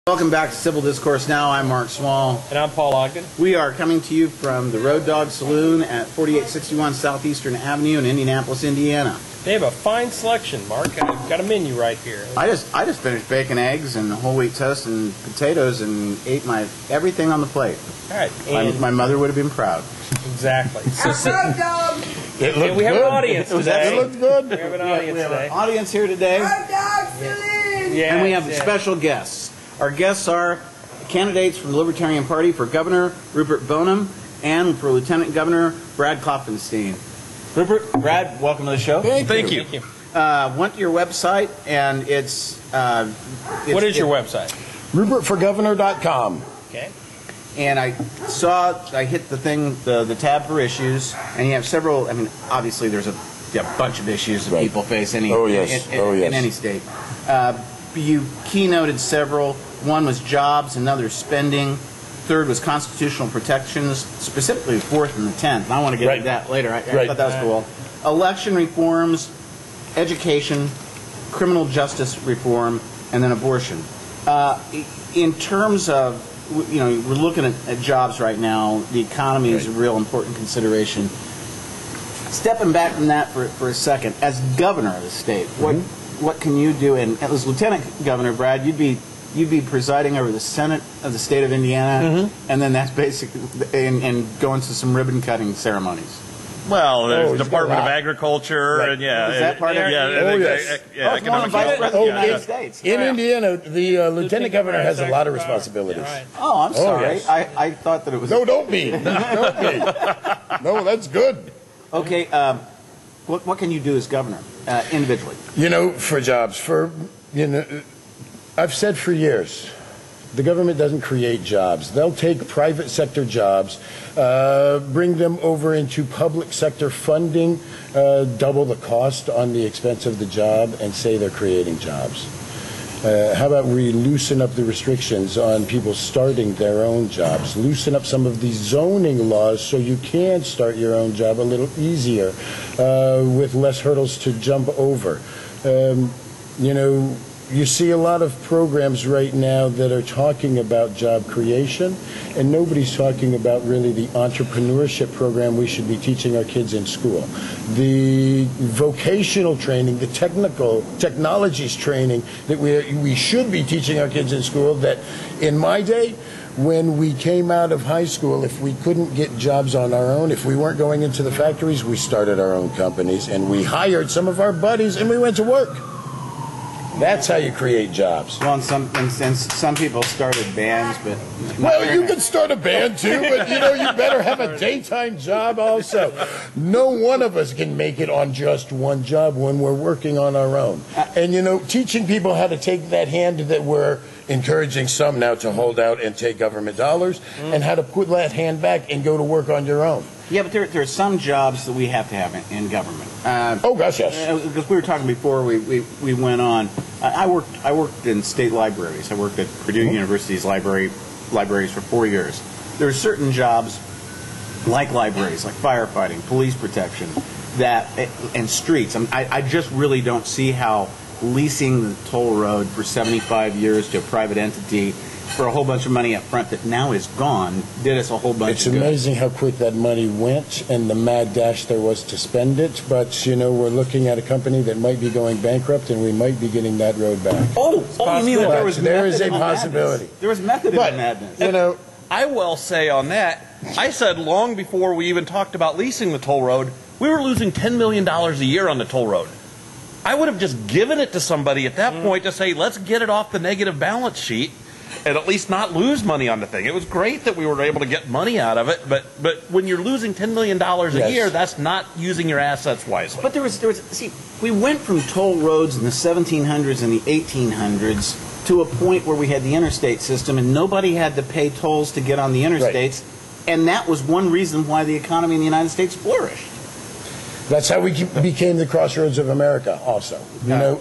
Welcome back to Civil Discourse Now. I'm Mark Small. And I'm Paul Ogden. We are coming to you from the Road Dog Saloon at 4861 Southeastern Avenue in Indianapolis, Indiana. They have a fine selection, Mark. I've got a menu right here. I just finished baking eggs and whole wheat toast and potatoes and ate everything on the plate. All right. My mother would have been proud. Exactly. Road Dog! We have an audience today. It looked good. We have an audience We have today. an audience here today. Road Dog Saloon! Yeah, And we have special guests. Our guests are candidates from the Libertarian Party for Governor, Rupert Boneham, and for Lieutenant Governor, Brad Klopfenstein. Rupert, Brad, welcome to the show. Thank you. Went to your website, and it's What is your website? RupertForGovernor.com. Okay. And I hit the tab for issues, and you have several. I mean, obviously there's a bunch of issues that people face in any state. You keynoted several. One was jobs, another spending. Third was constitutional protections, specifically the 4th and the 10th. And I want to get into that later. I thought that was cool. Election reforms, education, criminal justice reform, and then abortion. In terms of, we're looking at jobs right now. The economy is a real important consideration. Stepping back from that for a second, as governor of the state, what can you do? And as Lieutenant Governor, Brad, you'd be presiding over the Senate of the state of Indiana, and then that's basically and going to some ribbon cutting ceremonies. Well, there's Department of Agriculture, and is that part of it? economic States. In Indiana, the Lieutenant Governor has a lot of responsibilities. Right. Oh, I'm sorry. Yes. I thought that it was. No, don't be. Don't be. No, that's good. Okay. What can you do as governor individually? For jobs, I've said for years, the government doesn't create jobs. They'll take private sector jobs, bring them over into public sector funding, double the cost on the expense of the job, and say they're creating jobs. How about we loosen up the restrictions on people starting their own jobs, loosen up some of these zoning laws so you can start your own job a little easier with less hurdles to jump over. You see a lot of programs right now that are talking about job creation, and nobody's talking about really the entrepreneurship program we should be teaching our kids in school. The vocational training, the technologies training that we should be teaching our kids in school, that in my day, when we came out of high school, if we couldn't get jobs on our own, if we weren't going into the factories, we started our own companies, and we hired some of our buddies, and we went to work. That's how you create jobs. Well, and some people started bands, but well, you can start a band too, but you better have a daytime job also. No one of us can make it on just one job when we're working on our own. And teaching people how to take that hand that we're encouraging some now to hold out and take government dollars, and how to put that hand back and go to work on your own. Yeah, but there are some jobs that we have to have in government. Oh gosh, yes. Because we were talking before we went on. I worked in state libraries. I worked at Purdue University's libraries for 4 years. There are certain jobs, like libraries, like firefighting, police protection, and streets. I just really don't see how leasing the toll road for 75 years to a private entity for a whole bunch of money up front that now is gone did us a whole bunch of good. It's amazing how quick that money went and the mad dash there was to spend it. But, we're looking at a company that might be going bankrupt, and we might be getting that road back. You mean that there is a possibility. There was method in the madness. I will say on that, I said long before we even talked about leasing the toll road, we were losing $10 million a year on the toll road. I would have just given it to somebody at that point to say, let's get it off the negative balance sheet and at least not lose money on the thing. It was great that we were able to get money out of it, but when you're losing $10 million a year, that's not using your assets wisely. But we went from toll roads in the 1700s and the 1800s to a point where we had the interstate system, and nobody had to pay tolls to get on the interstates, and that was one reason why the economy in the United States flourished. That's how we became the crossroads of America also.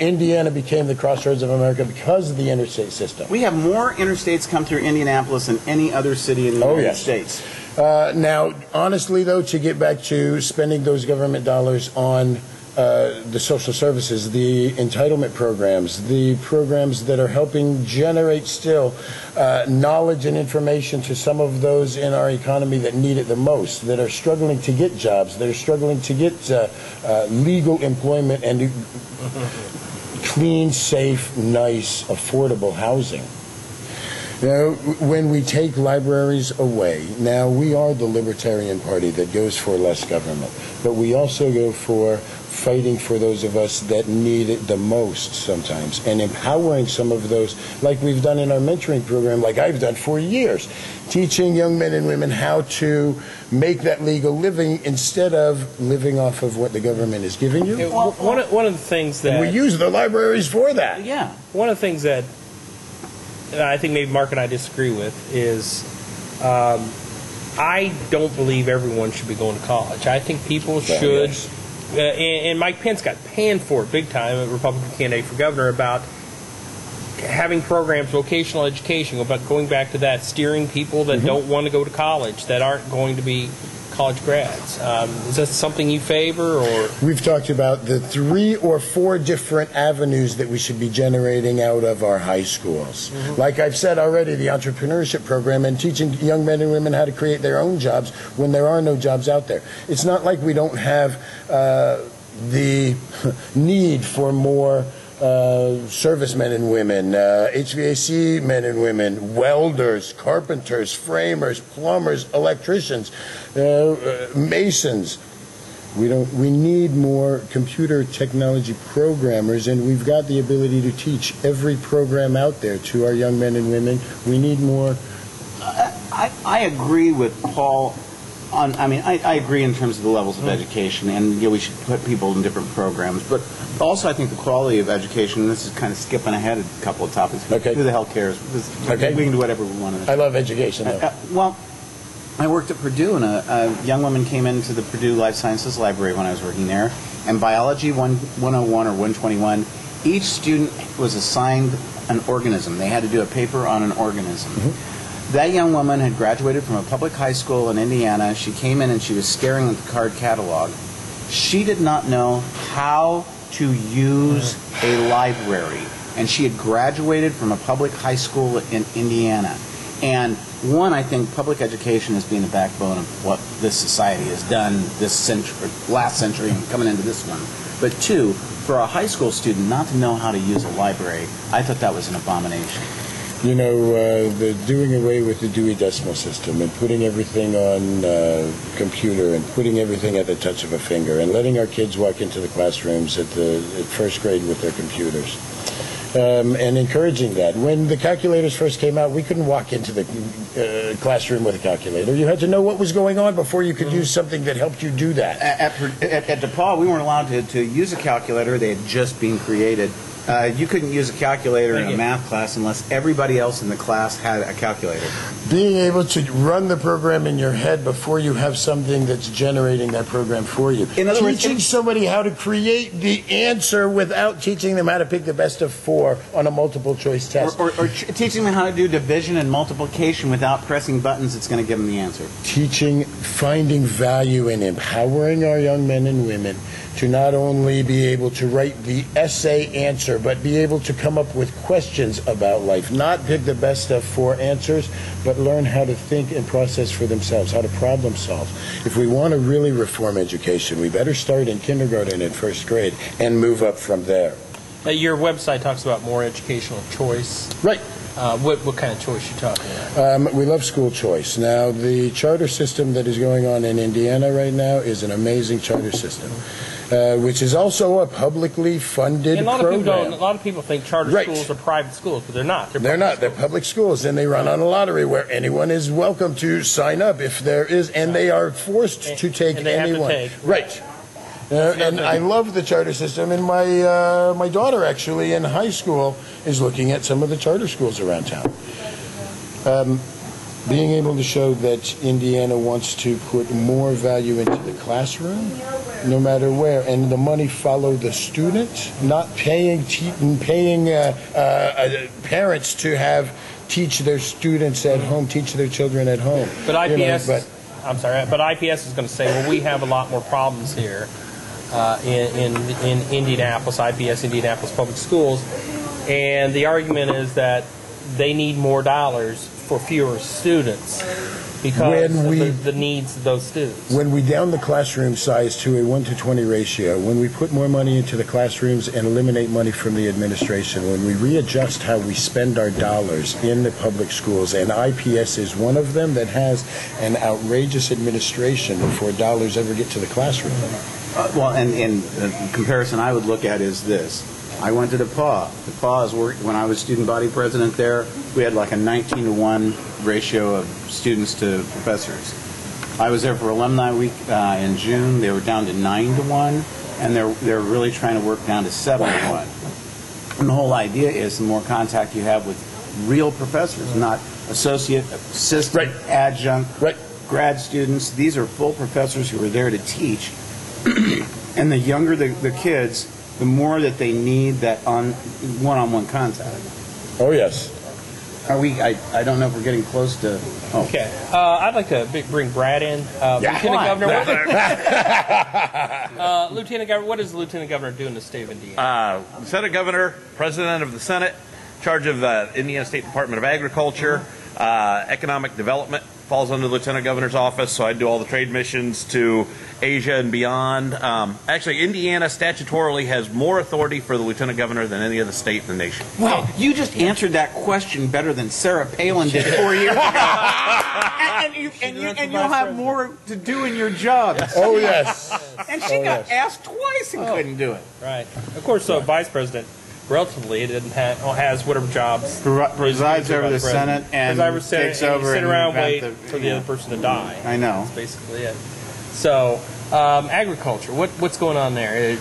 Indiana became the crossroads of America because of the interstate system. We have more interstates come through Indianapolis than any other city in the United States. Now, honestly, though, to get back to spending those government dollars on the social services, the entitlement programs, the programs that are helping generate still knowledge and information to some of those in our economy that need it the most, that are struggling to get jobs, that are struggling to get legal employment and clean, safe, nice, affordable housing. You know, when we take libraries away, now we are the Libertarian Party that goes for less government, but we also go for fighting for those of us that need it the most sometimes, and empowering some of those, like we've done in our mentoring program, like I've done for years, teaching young men and women how to make that legal living instead of living off of what the government is giving you. One of the things that... And we use the libraries for that. Yeah. One of the things that I think maybe Mark and I disagree with is I don't believe everyone should be going to college. I think people should... Yes. And Mike Pence got panned for it big time, a Republican candidate for governor, about having programs, vocational education, about going back to that, steering people that don't want to go to college, that aren't going to be college grads. Is that something you favor? Or we've talked about the 3 or 4 different avenues that we should be generating out of our high schools. Like I've said already, the entrepreneurship program and teaching young men and women how to create their own jobs when there are no jobs out there. It's not like we don't have the need for more servicemen and women, HVAC men and women, welders, carpenters, framers, plumbers, electricians, masons. We need more computer technology programmers, and we've got the ability to teach every program out there to our young men and women. We need more. I agree with Paul. I agree in terms of the levels of education, and we should put people in different programs. But also, I think the quality of education, and this is kind of skipping ahead a couple of topics. Okay. Who the hell cares? Okay. We can do whatever we want. I love education, though. Well, I worked at Purdue, and a young woman came into the Purdue Life Sciences Library when I was working there. And Biology 101 or 121, each student was assigned an organism. They had to do a paper on an organism. That young woman had graduated from a public high school in Indiana. She came in and she was staring at the card catalog. She did not know how to use a library. And she had graduated from a public high school in Indiana. And one, I think public education has been the backbone of what this society has done this century, last century, and coming into this one. But two, for a high school student not to know how to use a library, I thought that was an abomination. You know, the doing away with the Dewey Decimal System and putting everything on computer and putting everything at the touch of a finger and letting our kids walk into the classrooms at first grade with their computers. And encouraging that. When the calculators first came out, we couldn't walk into the classroom with a calculator. You had to know what was going on before you could use something that helped you do that. At DePaul, we weren't allowed to use a calculator. They had just been created. You couldn't use a calculator in a math class unless everybody else in the class had a calculator. Being able to run the program in your head before you have something that's generating that program for you. In other words, teaching somebody how to create the answer without teaching them how to pick the best of 4 on a multiple choice test. Or teaching them how to do division and multiplication without pressing buttons that's going to give them the answer. Finding value in empowering our young men and women to not only be able to write the essay answer, but be able to come up with questions about life. Not pick the best of 4 answers, but learn how to think and process for themselves, how to problem solve. If we want to really reform education, we better start in kindergarten and first grade and move up from there. Your website talks about more educational choice. Right. What kind of choice are you talking about? We love school choice. Now, the charter system that is going on in Indiana right now is an amazing charter system, which is also a publicly funded program. A lot of people think charter schools are private schools, but they're not. They're not. They're public schools, and they run on a lottery where anyone is welcome to sign up if there is, and they are forced to take anyone. Right. And I love the charter system, and my daughter actually in high school is looking at some of the charter schools around town. Being able to show that Indiana wants to put more value into the classroom, no matter where, and the money follow the student, not paying parents to teach their students at home, teach their children at home. But IPS, I'm sorry, but IPS is going to say, well, we have a lot more problems here. in Indianapolis, IPS Indianapolis Public Schools, and the argument is that they need more dollars for fewer students because of the needs of those students. When we down the classroom size to a 1-to-20 ratio, when we put more money into the classrooms and eliminate money from the administration, when we readjust how we spend our dollars in the public schools, and IPS is one of them that has an outrageous administration before dollars ever get to the classroom. Well, and the comparison I would look at is this. I went to DePauw. DePauw is when I was student body president there, we had like a 19-to-1 ratio of students to professors. I was there for Alumni Week in June. They were down to 9-to-1, and they're really trying to work down to 7-to-1. And the whole idea is the more contact you have with real professors, not associate, assistant, adjunct, grad students. These are full professors who are there to teach. And the younger the kids, the more that they need that one-on-one contact. Oh, yes. Are we? I don't know if we're getting close to. Oh. Okay. I'd like to bring Brad in. Lieutenant Governor. Lieutenant Governor, what is the Lieutenant Governor doing in the state of Indiana? Lieutenant Governor, President of the Senate, in charge of the Indiana State Department of Agriculture, economic development. Falls under the Lieutenant Governor's office, so I do all the trade missions to Asia and beyond. Actually, Indiana statutorily has more authority for the Lieutenant Governor than any other state in the nation. Well, you just answered that question better than Sarah Palin did 4 years ago. and you'll have more to do in your job. Oh, yes. And she got asked twice and couldn't do it. Right. Of course, Vice President, relatively, it has whatever jobs. Presides over the Senate and takes over sit and around wait for the other person to die. I know. That's basically it. So, agriculture, what's going on there?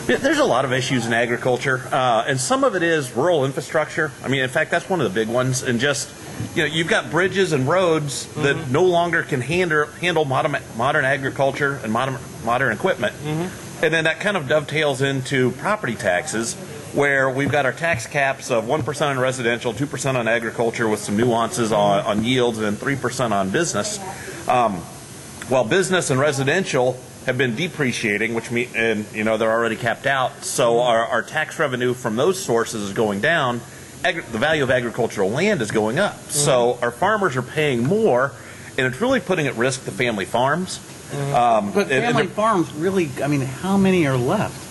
There's a lot of issues in agriculture, and some of it is rural infrastructure. I mean, in fact, that's one of the big ones. And just, you've got bridges and roads that no longer can handle modern agriculture and modern equipment. And then that kind of dovetails into property taxes, where we've got our tax caps of 1% on residential, 2% on agriculture with some nuances on yields, and 3% on business. While business and residential have been depreciating, which they're already capped out, so our tax revenue from those sources is going down. The value of agricultural land is going up. So our farmers are paying more, and it's really putting at risk the family farms. But family farms, really, I mean, how many are left?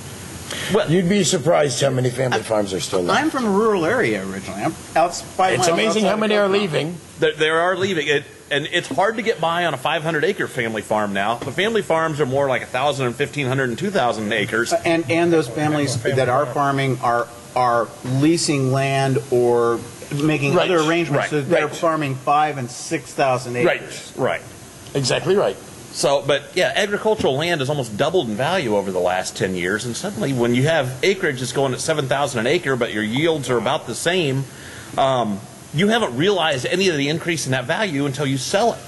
Well, you'd be surprised how many family farms are still left. I'm from a rural area originally. I'm it's amazing how many are leaving. There are leaving. And it's hard to get by on a 500-acre family farm now. The family farms are more like 1,000 and 1,500 and 2,000 acres. And those families that are farming are leasing land or making other arrangements. So they're farming 5,000 and 6,000 acres. Right. Exactly right. So, but yeah, agricultural land has almost doubled in value over the last 10 years, and suddenly when you have acreage that's going at $7,000 an acre, but your yields are about the same, you haven't realized any of the increase in that value until you sell it.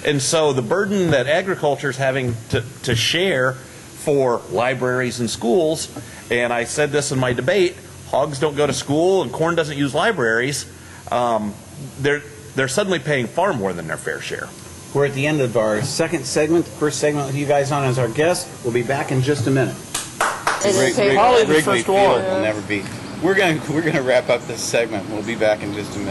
And so the burden that agriculture is having to share for libraries and schools, and I said this in my debate, hogs don't go to school and corn doesn't use libraries, they're suddenly paying far more than their fair share. We're at the end of our second segment. The first segment with you guys on as our guest. We'll be back in just a minute. Probably the first one. Will never be. We're going to wrap up this segment. We'll be back in just a minute.